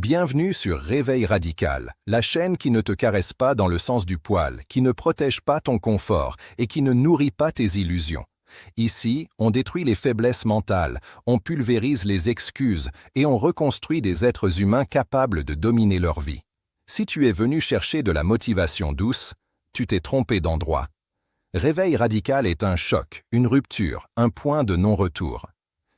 Bienvenue sur Réveil Radical, la chaîne qui ne te caresse pas dans le sens du poil, qui ne protège pas ton confort et qui ne nourrit pas tes illusions. Ici, on détruit les faiblesses mentales, on pulvérise les excuses et on reconstruit des êtres humains capables de dominer leur vie. Si tu es venu chercher de la motivation douce, tu t'es trompé d'endroit. Réveil Radical est un choc, une rupture, un point de non-retour.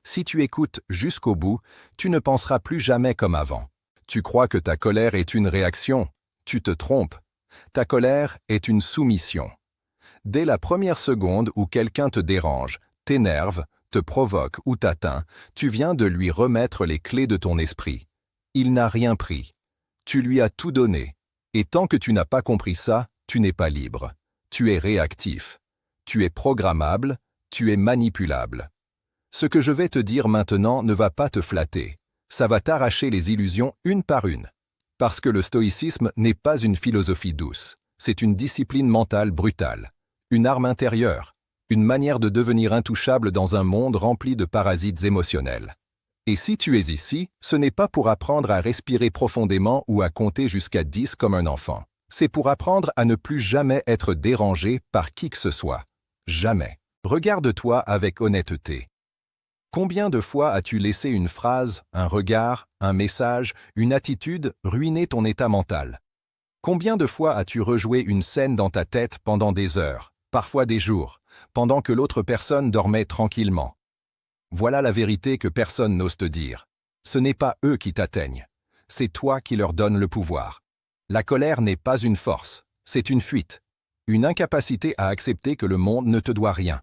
Si tu écoutes jusqu'au bout, tu ne penseras plus jamais comme avant. Tu crois que ta colère est une réaction. Tu te trompes. Ta colère est une soumission. Dès la première seconde où quelqu'un te dérange, t'énerve, te provoque ou t'atteint, tu viens de lui remettre les clés de ton esprit. Il n'a rien pris. Tu lui as tout donné. Et tant que tu n'as pas compris ça, tu n'es pas libre. Tu es réactif. Tu es programmable. Tu es manipulable. Ce que je vais te dire maintenant ne va pas te flatter. Ça va t'arracher les illusions une par une. Parce que le stoïcisme n'est pas une philosophie douce. C'est une discipline mentale brutale. Une arme intérieure. Une manière de devenir intouchable dans un monde rempli de parasites émotionnels. Et si tu es ici, ce n'est pas pour apprendre à respirer profondément ou à compter jusqu'à 10 comme un enfant. C'est pour apprendre à ne plus jamais être dérangé par qui que ce soit. Jamais. Regarde-toi avec honnêteté. Combien de fois as-tu laissé une phrase, un regard, un message, une attitude ruiner ton état mental? Combien de fois as-tu rejoué une scène dans ta tête pendant des heures, parfois des jours, pendant que l'autre personne dormait tranquillement? Voilà la vérité que personne n'ose te dire. Ce n'est pas eux qui t'atteignent. C'est toi qui leur donnes le pouvoir. La colère n'est pas une force, c'est une fuite. Une incapacité à accepter que le monde ne te doit rien.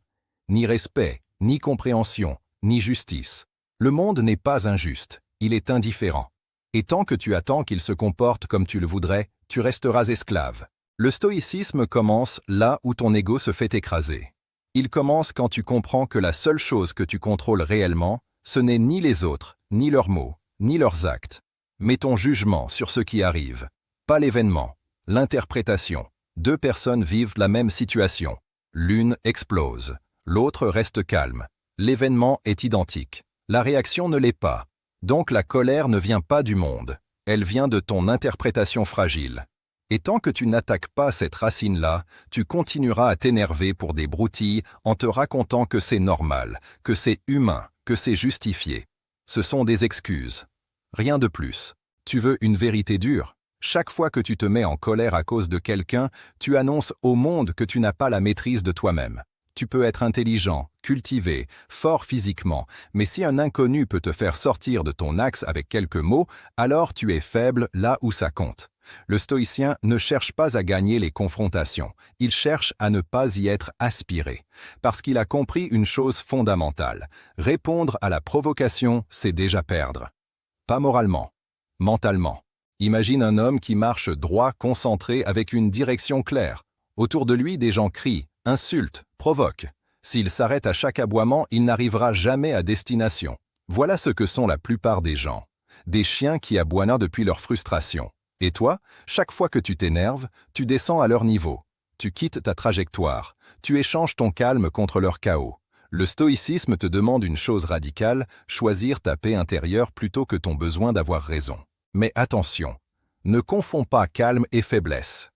Ni respect, ni compréhension, ni justice. Le monde n'est pas injuste, il est indifférent. Et tant que tu attends qu'il se comporte comme tu le voudrais, tu resteras esclave. Le stoïcisme commence là où ton ego se fait écraser. Il commence quand tu comprends que la seule chose que tu contrôles réellement, ce n'est ni les autres, ni leurs mots, ni leurs actes, mais ton jugement sur ce qui arrive. Pas l'événement, l'interprétation. Deux personnes vivent la même situation. L'une explose, l'autre reste calme. L'événement est identique. La réaction ne l'est pas. Donc la colère ne vient pas du monde. Elle vient de ton interprétation fragile. Et tant que tu n'attaques pas cette racine-là, tu continueras à t'énerver pour des broutilles en te racontant que c'est normal, que c'est humain, que c'est justifié. Ce sont des excuses. Rien de plus. Tu veux une vérité dure? Chaque fois que tu te mets en colère à cause de quelqu'un, tu annonces au monde que tu n'as pas la maîtrise de toi-même. Tu peux être intelligent, cultivé, fort physiquement, mais si un inconnu peut te faire sortir de ton axe avec quelques mots, alors tu es faible là où ça compte. Le stoïcien ne cherche pas à gagner les confrontations, il cherche à ne pas y être aspiré, parce qu'il a compris une chose fondamentale. Répondre à la provocation, c'est déjà perdre. Pas moralement, mentalement. Imagine un homme qui marche droit, concentré, avec une direction claire. Autour de lui, des gens crient, insultent, provoquent. S'il s'arrête à chaque aboiement, il n'arrivera jamais à destination. Voilà ce que sont la plupart des gens. Des chiens qui aboient depuis leur frustration. Et toi, chaque fois que tu t'énerves, tu descends à leur niveau. Tu quittes ta trajectoire. Tu échanges ton calme contre leur chaos. Le stoïcisme te demande une chose radicale, choisir ta paix intérieure plutôt que ton besoin d'avoir raison. Mais attention, ne confonds pas calme et faiblesse.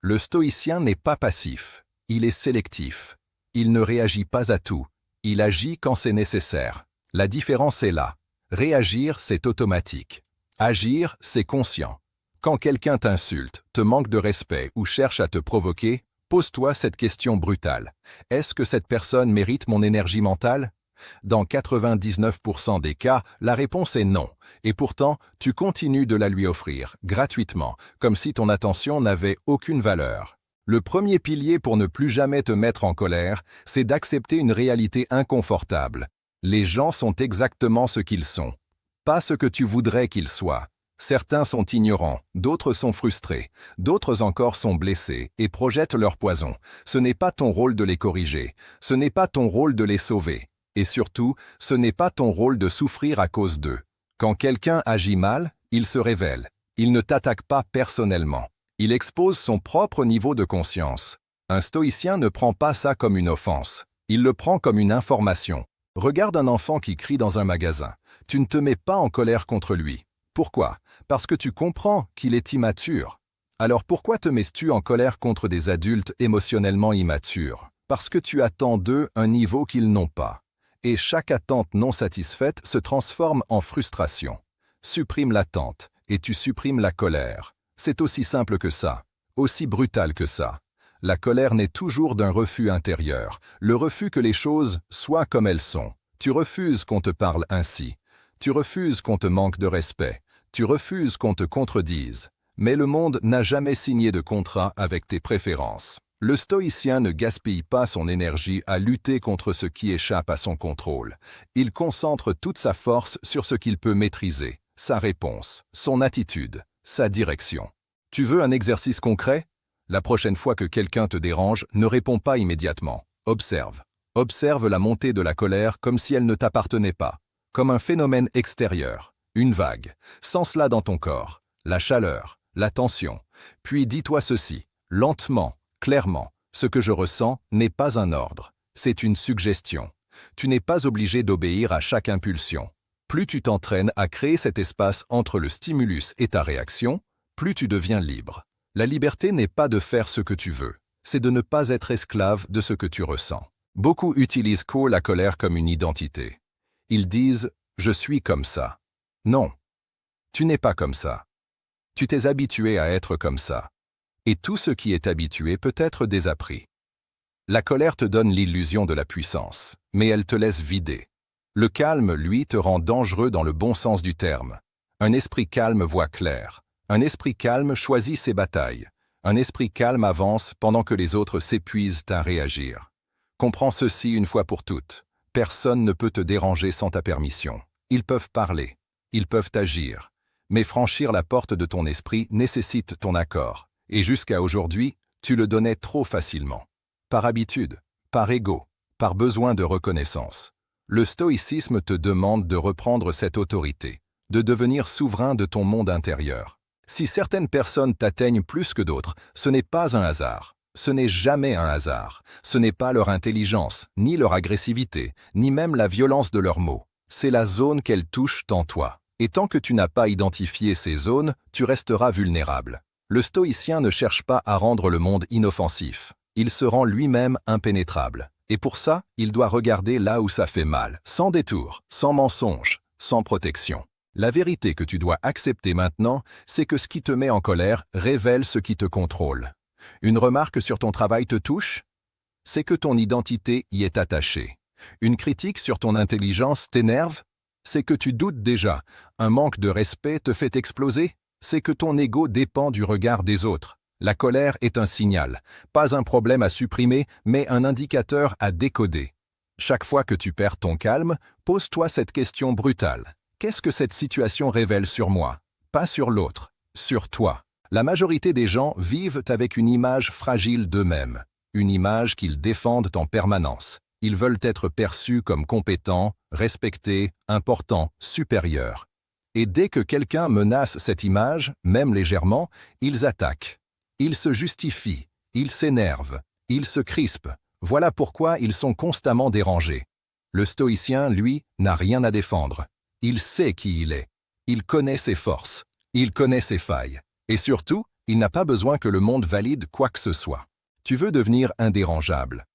Le stoïcien n'est pas passif, il est sélectif. Il ne réagit pas à tout, il agit quand c'est nécessaire. La différence est là. Réagir, c'est automatique. Agir, c'est conscient. Quand quelqu'un t'insulte, te manque de respect ou cherche à te provoquer, pose-toi cette question brutale. Est-ce que cette personne mérite mon énergie mentale? Dans 99% des cas, la réponse est non. Et pourtant, tu continues de la lui offrir, gratuitement, comme si ton attention n'avait aucune valeur. Le premier pilier pour ne plus jamais te mettre en colère, c'est d'accepter une réalité inconfortable. Les gens sont exactement ce qu'ils sont. Pas ce que tu voudrais qu'ils soient. Certains sont ignorants, d'autres sont frustrés, d'autres encore sont blessés et projettent leur poison. Ce n'est pas ton rôle de les corriger, ce n'est pas ton rôle de les sauver. Et surtout, ce n'est pas ton rôle de souffrir à cause d'eux. Quand quelqu'un agit mal, il se révèle. Il ne t'attaque pas personnellement. Il expose son propre niveau de conscience. Un stoïcien ne prend pas ça comme une offense. Il le prend comme une information. Regarde un enfant qui crie dans un magasin. Tu ne te mets pas en colère contre lui. Pourquoi? Parce que tu comprends qu'il est immature. Alors pourquoi te mets-tu en colère contre des adultes émotionnellement immatures? Parce que tu attends d'eux un niveau qu'ils n'ont pas. Et chaque attente non satisfaite se transforme en frustration. Supprime l'attente, et tu supprimes la colère. C'est aussi simple que ça, aussi brutal que ça. La colère naît toujours d'un refus intérieur, le refus que les choses soient comme elles sont. Tu refuses qu'on te parle ainsi. Tu refuses qu'on te manque de respect. Tu refuses qu'on te contredise. Mais le monde n'a jamais signé de contrat avec tes préférences. Le stoïcien ne gaspille pas son énergie à lutter contre ce qui échappe à son contrôle. Il concentre toute sa force sur ce qu'il peut maîtriser, sa réponse, son attitude, sa direction. Tu veux un exercice concret? La prochaine fois que quelqu'un te dérange, ne réponds pas immédiatement. Observe. Observe la montée de la colère comme si elle ne t'appartenait pas, comme un phénomène extérieur, une vague. Sens-la dans ton corps, la chaleur, la tension. Puis dis-toi ceci, lentement, clairement, ce que je ressens n'est pas un ordre, c'est une suggestion. Tu n'es pas obligé d'obéir à chaque impulsion. Plus tu t'entraînes à créer cet espace entre le stimulus et ta réaction, plus tu deviens libre. La liberté n'est pas de faire ce que tu veux, c'est de ne pas être esclave de ce que tu ressens. Beaucoup utilisent la colère comme une identité. Ils disent « je suis comme ça ». Non, tu n'es pas comme ça. Tu t'es habitué à être comme ça. Et tout ce qui est habitué peut être désappris. La colère te donne l'illusion de la puissance, mais elle te laisse vider. Le calme, lui, te rend dangereux dans le bon sens du terme. Un esprit calme voit clair. Un esprit calme choisit ses batailles. Un esprit calme avance pendant que les autres s'épuisent à réagir. Comprends ceci une fois pour toutes. Personne ne peut te déranger sans ta permission. Ils peuvent parler, ils peuvent agir. Mais franchir la porte de ton esprit nécessite ton accord. Et jusqu'à aujourd'hui, tu le donnais trop facilement. Par habitude, par ego, par besoin de reconnaissance. Le stoïcisme te demande de reprendre cette autorité, de devenir souverain de ton monde intérieur. Si certaines personnes t'atteignent plus que d'autres, ce n'est pas un hasard. Ce n'est jamais un hasard. Ce n'est pas leur intelligence, ni leur agressivité, ni même la violence de leurs mots. C'est la zone qu'elles touchent en toi. Et tant que tu n'as pas identifié ces zones, tu resteras vulnérable. Le stoïcien ne cherche pas à rendre le monde inoffensif. Il se rend lui-même impénétrable. Et pour ça, il doit regarder là où ça fait mal, sans détour, sans mensonge, sans protection. La vérité que tu dois accepter maintenant, c'est que ce qui te met en colère révèle ce qui te contrôle. Une remarque sur ton travail te touche? C'est que ton identité y est attachée. Une critique sur ton intelligence t'énerve? C'est que tu doutes déjà. Un manque de respect te fait exploser? C'est que ton ego dépend du regard des autres. La colère est un signal, pas un problème à supprimer, mais un indicateur à décoder. Chaque fois que tu perds ton calme, pose-toi cette question brutale. Qu'est-ce que cette situation révèle sur moi? Pas sur l'autre, sur toi. La majorité des gens vivent avec une image fragile d'eux-mêmes, une image qu'ils défendent en permanence. Ils veulent être perçus comme compétents, respectés, importants, supérieurs. Et dès que quelqu'un menace cette image, même légèrement, ils attaquent. Ils se justifient, ils s'énervent, ils se crispent. Voilà pourquoi ils sont constamment dérangés. Le stoïcien, lui, n'a rien à défendre. Il sait qui il est. Il connaît ses forces. Il connaît ses failles. Et surtout, il n'a pas besoin que le monde valide quoi que ce soit. Tu veux devenir indérangeable.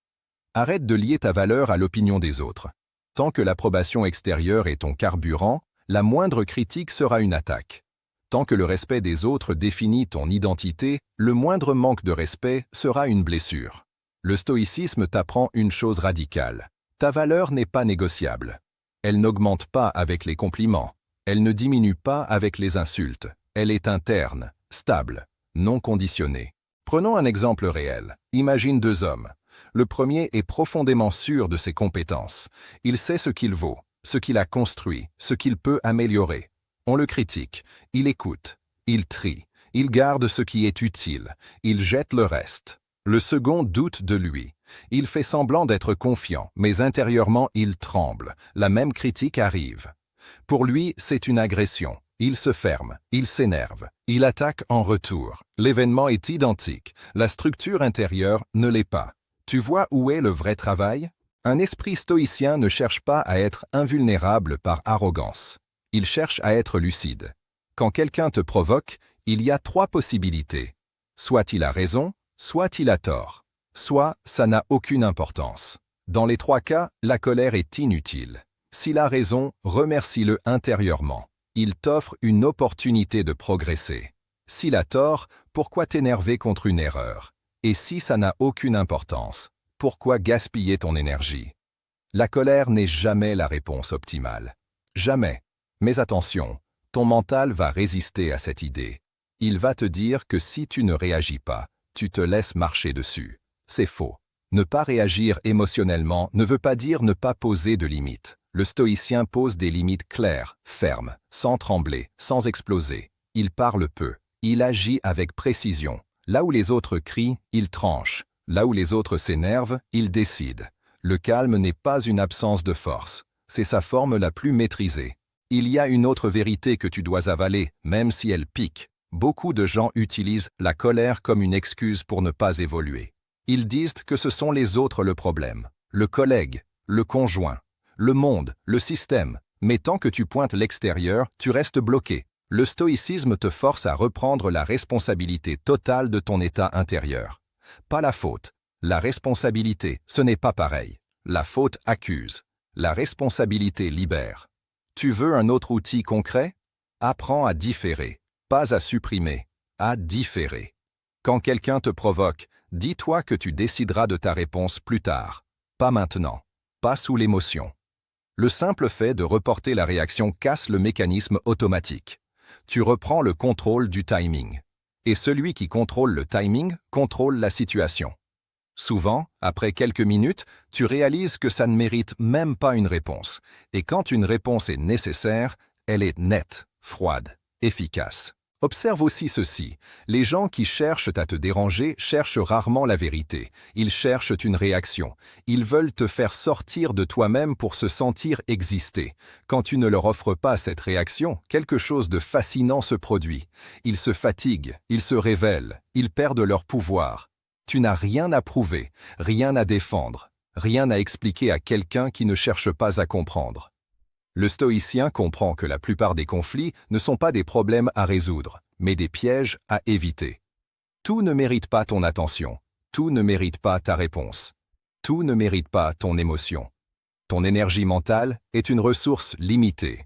Arrête de lier ta valeur à l'opinion des autres. Tant que l'approbation extérieure est ton carburant, la moindre critique sera une attaque. Tant que le respect des autres définit ton identité, le moindre manque de respect sera une blessure. Le stoïcisme t'apprend une chose radicale. Ta valeur n'est pas négociable. Elle n'augmente pas avec les compliments. Elle ne diminue pas avec les insultes. Elle est interne, stable, non conditionnée. Prenons un exemple réel. Imagine deux hommes. Le premier est profondément sûr de ses compétences. Il sait ce qu'il vaut, ce qu'il a construit, ce qu'il peut améliorer. On le critique, il écoute, il trie, il garde ce qui est utile, il jette le reste. Le second doute de lui. Il fait semblant d'être confiant, mais intérieurement il tremble. La même critique arrive. Pour lui, c'est une agression. Il se ferme, il s'énerve, il attaque en retour. L'événement est identique, la structure intérieure ne l'est pas. Tu vois où est le vrai travail? Un esprit stoïcien ne cherche pas à être invulnérable par arrogance. Il cherche à être lucide. Quand quelqu'un te provoque, il y a 3 possibilités. Soit il a raison, soit il a tort. Soit ça n'a aucune importance. Dans les 3 cas, la colère est inutile. S'il a raison, remercie-le intérieurement. Il t'offre une opportunité de progresser. S'il a tort, pourquoi t'énerver contre une erreur? Et si ça n'a aucune importance, pourquoi gaspiller ton énergie? La colère n'est jamais la réponse optimale. Jamais. Mais attention, ton mental va résister à cette idée. Il va te dire que si tu ne réagis pas, tu te laisses marcher dessus. C'est faux. Ne pas réagir émotionnellement ne veut pas dire ne pas poser de limites. Le stoïcien pose des limites claires, fermes, sans trembler, sans exploser. Il parle peu. Il agit avec précision. Là où les autres crient, il tranche. Là où les autres s'énervent, il décide. Le calme n'est pas une absence de force. C'est sa forme la plus maîtrisée. Il y a une autre vérité que tu dois avaler, même si elle pique. Beaucoup de gens utilisent la colère comme une excuse pour ne pas évoluer. Ils disent que ce sont les autres le problème. Le collègue, le conjoint, le monde, le système. Mais tant que tu pointes l'extérieur, tu restes bloqué. Le stoïcisme te force à reprendre la responsabilité totale de ton état intérieur. Pas la faute. La responsabilité, ce n'est pas pareil. La faute accuse. La responsabilité libère. Tu veux un autre outil concret? Apprends à différer. Pas à supprimer, à différer. Quand quelqu'un te provoque, dis-toi que tu décideras de ta réponse plus tard. Pas maintenant. Pas sous l'émotion. Le simple fait de reporter la réaction casse le mécanisme automatique. Tu reprends le contrôle du timing. Et celui qui contrôle le timing contrôle la situation. Souvent, après quelques minutes, tu réalises que ça ne mérite même pas une réponse. Et quand une réponse est nécessaire, elle est nette, froide, efficace. Observe aussi ceci. Les gens qui cherchent à te déranger cherchent rarement la vérité. Ils cherchent une réaction. Ils veulent te faire sortir de toi-même pour se sentir exister. Quand tu ne leur offres pas cette réaction, quelque chose de fascinant se produit. Ils se fatiguent, ils se révèlent, ils perdent leur pouvoir. Tu n'as rien à prouver, rien à défendre, rien à expliquer à quelqu'un qui ne cherche pas à comprendre. Le stoïcien comprend que la plupart des conflits ne sont pas des problèmes à résoudre, mais des pièges à éviter. Tout ne mérite pas ton attention, tout ne mérite pas ta réponse, tout ne mérite pas ton émotion. Ton énergie mentale est une ressource limitée.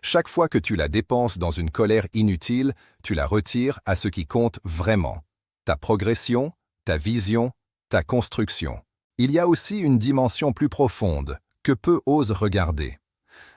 Chaque fois que tu la dépenses dans une colère inutile, tu la retires à ce qui compte vraiment. Ta progression, ta vision, ta construction. Il y a aussi une dimension plus profonde, que peu osent regarder.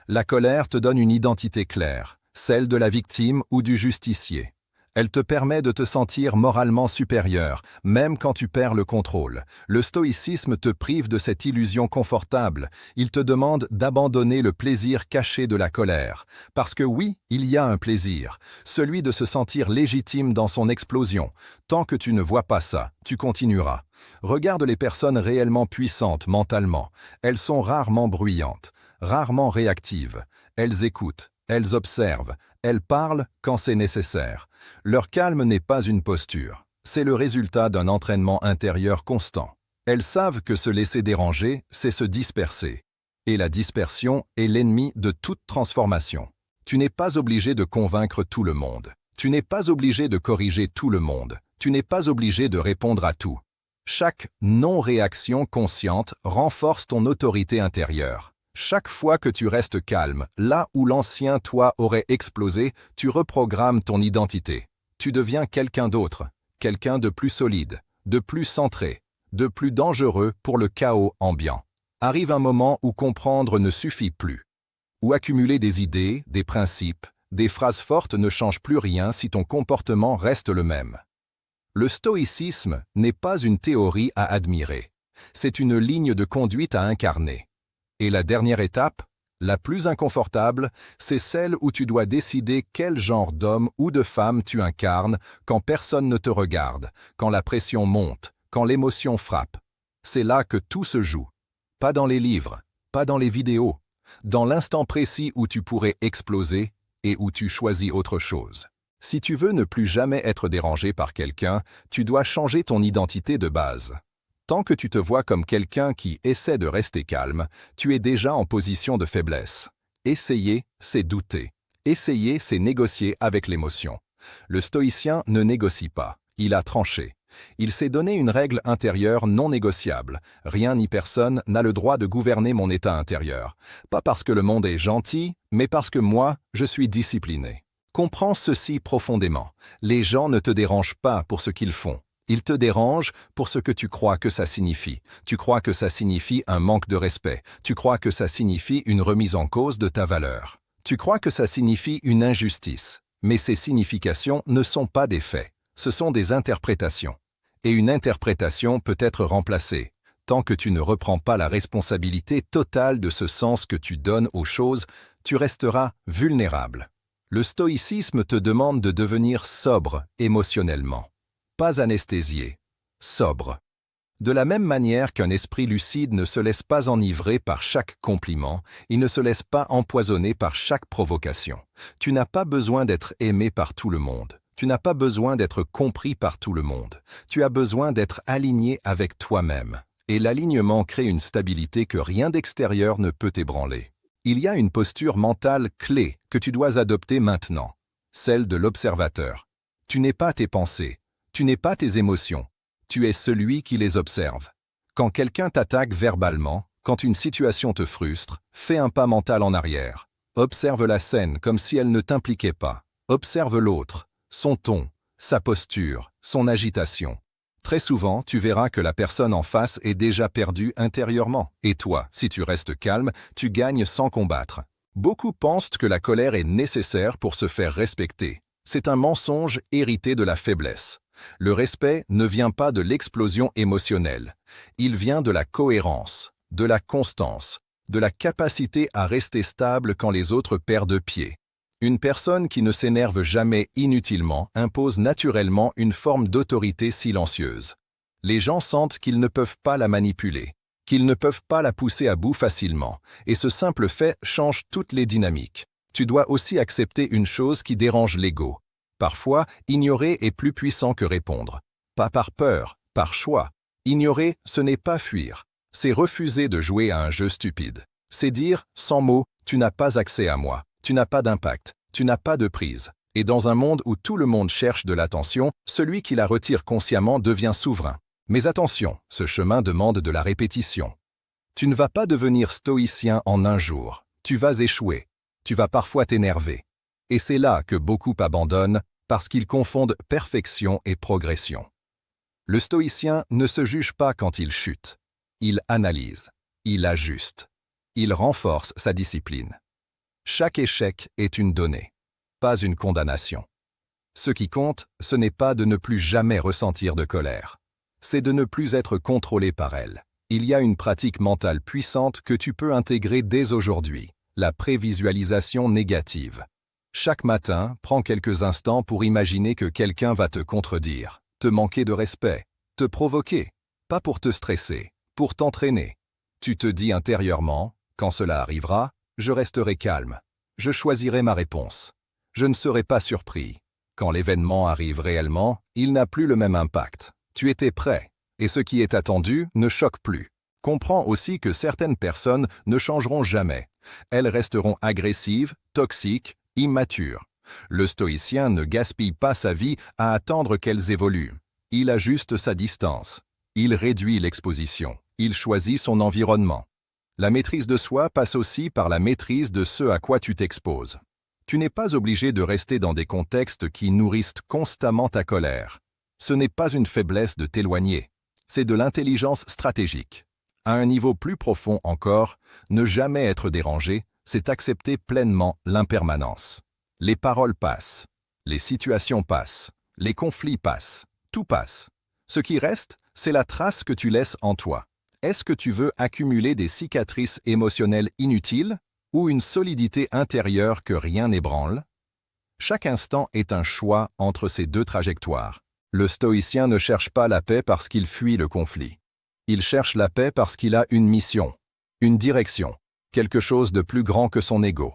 La colère te donne une identité claire, celle de la victime ou du justicier. Elle te permet de te sentir moralement supérieur, même quand tu perds le contrôle. Le stoïcisme te prive de cette illusion confortable. Il te demande d'abandonner le plaisir caché de la colère. Parce que oui, il y a un plaisir, celui de se sentir légitime dans son explosion. Tant que tu ne vois pas ça, tu continueras. Regarde les personnes réellement puissantes mentalement. Elles sont rarement bruyantes, rarement réactives. Elles écoutent, elles observent, elles parlent quand c'est nécessaire. Leur calme n'est pas une posture, c'est le résultat d'un entraînement intérieur constant. Elles savent que se laisser déranger, c'est se disperser. Et la dispersion est l'ennemi de toute transformation. Tu n'es pas obligé de convaincre tout le monde. Tu n'es pas obligé de corriger tout le monde. Tu n'es pas obligé de répondre à tout. Chaque non-réaction consciente renforce ton autorité intérieure. Chaque fois que tu restes calme, là où l'ancien toi aurait explosé, tu reprogrammes ton identité. Tu deviens quelqu'un d'autre, quelqu'un de plus solide, de plus centré, de plus dangereux pour le chaos ambiant. Arrive un moment où comprendre ne suffit plus. Où accumuler des idées, des principes, des phrases fortes ne change plus rien si ton comportement reste le même. Le stoïcisme n'est pas une théorie à admirer. C'est une ligne de conduite à incarner. Et la dernière étape, la plus inconfortable, c'est celle où tu dois décider quel genre d'homme ou de femme tu incarnes quand personne ne te regarde, quand la pression monte, quand l'émotion frappe. C'est là que tout se joue. Pas dans les livres, pas dans les vidéos, dans l'instant précis où tu pourrais exploser et où tu choisis autre chose. Si tu veux ne plus jamais être dérangé par quelqu'un, tu dois changer ton identité de base. Tant que tu te vois comme quelqu'un qui essaie de rester calme, tu es déjà en position de faiblesse. Essayer, c'est douter. Essayer, c'est négocier avec l'émotion. Le stoïcien ne négocie pas, il a tranché. Il s'est donné une règle intérieure non négociable. Rien ni personne n'a le droit de gouverner mon état intérieur. Pas parce que le monde est gentil, mais parce que moi, je suis discipliné. Comprends ceci profondément. Les gens ne te dérangent pas pour ce qu'ils font. Ils te dérangent pour ce que tu crois que ça signifie. Tu crois que ça signifie un manque de respect. Tu crois que ça signifie une remise en cause de ta valeur. Tu crois que ça signifie une injustice. Mais ces significations ne sont pas des faits. Ce sont des interprétations. Et une interprétation peut être remplacée. Tant que tu ne reprends pas la responsabilité totale de ce sens que tu donnes aux choses, tu resteras vulnérable. Le stoïcisme te demande de devenir sobre émotionnellement. Pas anesthésié, sobre. De la même manière qu'un esprit lucide ne se laisse pas enivrer par chaque compliment, il ne se laisse pas empoisonner par chaque provocation. Tu n'as pas besoin d'être aimé par tout le monde. Tu n'as pas besoin d'être compris par tout le monde. Tu as besoin d'être aligné avec toi-même. Et l'alignement crée une stabilité que rien d'extérieur ne peut ébranler. Il y a une posture mentale clé que tu dois adopter maintenant, celle de l'observateur. Tu n'es pas tes pensées, tu n'es pas tes émotions, tu es celui qui les observe. Quand quelqu'un t'attaque verbalement, quand une situation te frustre, fais un pas mental en arrière. Observe la scène comme si elle ne t'impliquait pas. Observe l'autre. Son ton, sa posture, son agitation. Très souvent, tu verras que la personne en face est déjà perdue intérieurement. Et toi, si tu restes calme, tu gagnes sans combattre. Beaucoup pensent que la colère est nécessaire pour se faire respecter. C'est un mensonge hérité de la faiblesse. Le respect ne vient pas de l'explosion émotionnelle. Il vient de la cohérence, de la constance, de la capacité à rester stable quand les autres perdent pied. Une personne qui ne s'énerve jamais inutilement impose naturellement une forme d'autorité silencieuse. Les gens sentent qu'ils ne peuvent pas la manipuler, qu'ils ne peuvent pas la pousser à bout facilement, et ce simple fait change toutes les dynamiques. Tu dois aussi accepter une chose qui dérange l'ego. Parfois, ignorer est plus puissant que répondre. Pas par peur, par choix. Ignorer, ce n'est pas fuir. C'est refuser de jouer à un jeu stupide. C'est dire, sans mots, tu n'as pas accès à moi. Tu n'as pas d'impact, tu n'as pas de prise. Et dans un monde où tout le monde cherche de l'attention, celui qui la retire consciemment devient souverain. Mais attention, ce chemin demande de la répétition. Tu ne vas pas devenir stoïcien en un jour. Tu vas échouer. Tu vas parfois t'énerver. Et c'est là que beaucoup abandonnent parce qu'ils confondent perfection et progression. Le stoïcien ne se juge pas quand il chute. Il analyse. Il ajuste. Il renforce sa discipline. Chaque échec est une donnée, pas une condamnation. Ce qui compte, ce n'est pas de ne plus jamais ressentir de colère. C'est de ne plus être contrôlé par elle. Il y a une pratique mentale puissante que tu peux intégrer dès aujourd'hui, la prévisualisation négative. Chaque matin, prends quelques instants pour imaginer que quelqu'un va te contredire, te manquer de respect, te provoquer, pas pour te stresser, pour t'entraîner. Tu te dis intérieurement, quand cela arrivera, je resterai calme. Je choisirai ma réponse. Je ne serai pas surpris. Quand l'événement arrive réellement, il n'a plus le même impact. Tu étais prêt, et ce qui est attendu ne choque plus. Comprends aussi que certaines personnes ne changeront jamais. Elles resteront agressives, toxiques, immatures. Le stoïcien ne gaspille pas sa vie à attendre qu'elles évoluent. Il ajuste sa distance. Il réduit l'exposition. Il choisit son environnement. La maîtrise de soi passe aussi par la maîtrise de ce à quoi tu t'exposes. Tu n'es pas obligé de rester dans des contextes qui nourrissent constamment ta colère. Ce n'est pas une faiblesse de t'éloigner, c'est de l'intelligence stratégique. À un niveau plus profond encore, ne jamais être dérangé, c'est accepter pleinement l'impermanence. Les paroles passent, les situations passent, les conflits passent, tout passe. Ce qui reste, c'est la trace que tu laisses en toi. Est-ce que tu veux accumuler des cicatrices émotionnelles inutiles ou une solidité intérieure que rien n'ébranle? Chaque instant est un choix entre ces deux trajectoires. Le stoïcien ne cherche pas la paix parce qu'il fuit le conflit. Il cherche la paix parce qu'il a une mission, une direction, quelque chose de plus grand que son ego.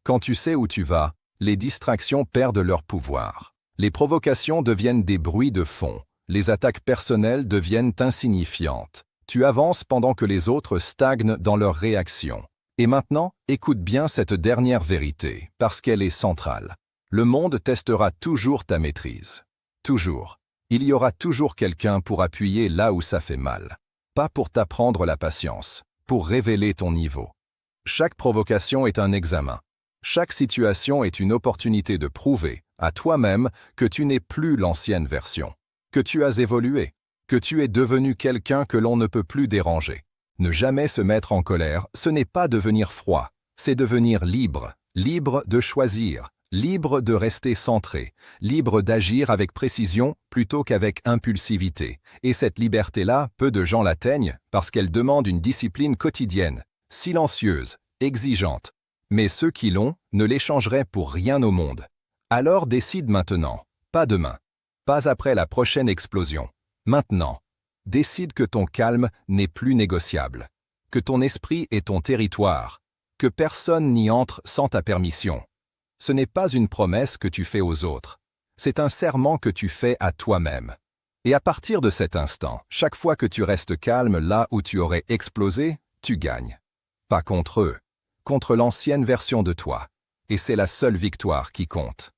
Quand tu sais où tu vas, les distractions perdent leur pouvoir. Les provocations deviennent des bruits de fond. Les attaques personnelles deviennent insignifiantes. Tu avances pendant que les autres stagnent dans leurs réactions. Et maintenant, écoute bien cette dernière vérité, parce qu'elle est centrale. Le monde testera toujours ta maîtrise. Toujours. Il y aura toujours quelqu'un pour appuyer là où ça fait mal. Pas pour t'apprendre la patience, pour révéler ton niveau. Chaque provocation est un examen. Chaque situation est une opportunité de prouver, à toi-même, que tu n'es plus l'ancienne version, que tu as évolué, que tu es devenu quelqu'un que l'on ne peut plus déranger. Ne jamais se mettre en colère, ce n'est pas devenir froid, c'est devenir libre, libre de choisir, libre de rester centré, libre d'agir avec précision plutôt qu'avec impulsivité. Et cette liberté-là, peu de gens l'atteignent parce qu'elle demande une discipline quotidienne, silencieuse, exigeante. Mais ceux qui l'ont ne l'échangeraient pour rien au monde. Alors décide maintenant, pas demain, pas après la prochaine explosion, maintenant. Décide que ton calme n'est plus négociable, que ton esprit est ton territoire, que personne n'y entre sans ta permission. Ce n'est pas une promesse que tu fais aux autres, c'est un serment que tu fais à toi-même. Et à partir de cet instant, chaque fois que tu restes calme là où tu aurais explosé, tu gagnes. Pas contre eux, contre l'ancienne version de toi. Et c'est la seule victoire qui compte.